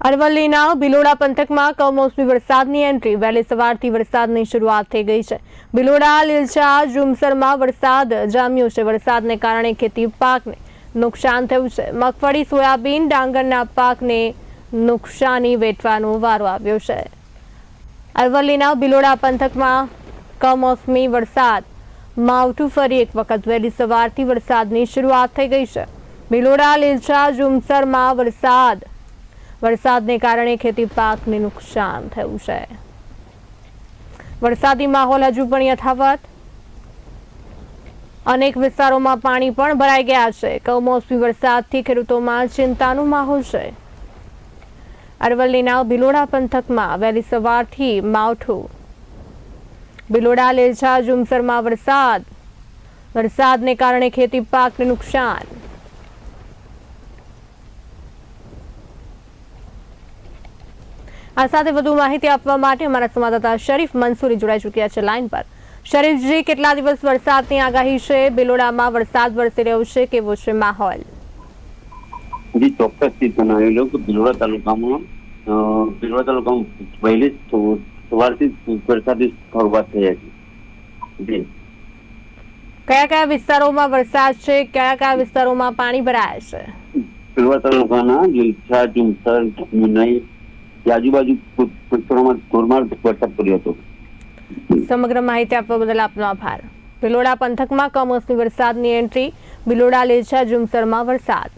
અરવલ્લીના ભિલોડા પંથકમાં કમોસમી વરસાદની એન્ટ્રી। વહેલી સવારથી વરસાદની શરૂઆત થઈ ગઈ છે। ભિલોડા, લીલછા, ઝુમસરમાં વરસાદ જામ્યો છે। વરસાદને કારણે ખેતી પાકને નુકસાન થયું છે। મગફળી, સોયાબીન, ડાંગરના પાકને નુકસાની વેઠવાનો વારો આવ્યો છે। અરવલ્લીના ભિલોડા પંથકમાં કમોસમી વરસાદ માવઠું ફરી એક વખત વહેલી સવારથી વરસાદની શરૂઆત થઈ ગઈ છે। ભિલોડા, લીલછા, ઝુમસરમાં વરસાદને કારણે ખેતી પાકને નુકસાન થયું છે। વરસાદી માહોલ હજુ પણ યથાવત। અનેક વિસ્તારોમાં પાણી પણ ભરાઈ ગયા છે। કમોસમી વરસાદથી ખેડૂતોમાં ચિંતાનો માહોલ છે। અરવલ્લીના ભિલોડા પંથકમાં વહેલી સવારથી માવઠું। ભિલોડા, લીલછા, ઝુમસરમાં વરસાદને કારણે ખેતી પાકને નુકસાન। આ સાથે વધુ માહિતી આપવા માટે અમારા સંવાદદાતા શરીફ મંસૂરી જોડાઈ ચૂક્યા છે લાઈન પર। શરીફજી, કેટલા દિવસ વરસાદની આગાહી છે? ભિલોડામાં વરસાદ વરસી રહ્યો છે, કેવો છે માહોલ? જી, ચોક્કસથી જણાવી લઉં કે ભિલોડા તાલુકામાં વહેલી સવારથી વરસાદની શરૂઆત થઈ હતી। કયા કયા વિસ્તારોમાં વરસાદ છે? કયા કયા વિસ્તારોમાં પાણી ભરાયા છે? ભિલોડા તાલુકાના લીલછા, ઝુમસર, મુનઈ આજુબાજુ વિસ્તારોમાં ધોધમાર વરસાદ પડ્યો હતો। સમગ્ર માહિતી આપવા બદલ આપનો આભાર। ભિલોડા પંથકમાં કમોસમી વરસાદની એન્ટ્રી। ભિલોડા, લીલછા, ઝુમસરમાં વરસાદ।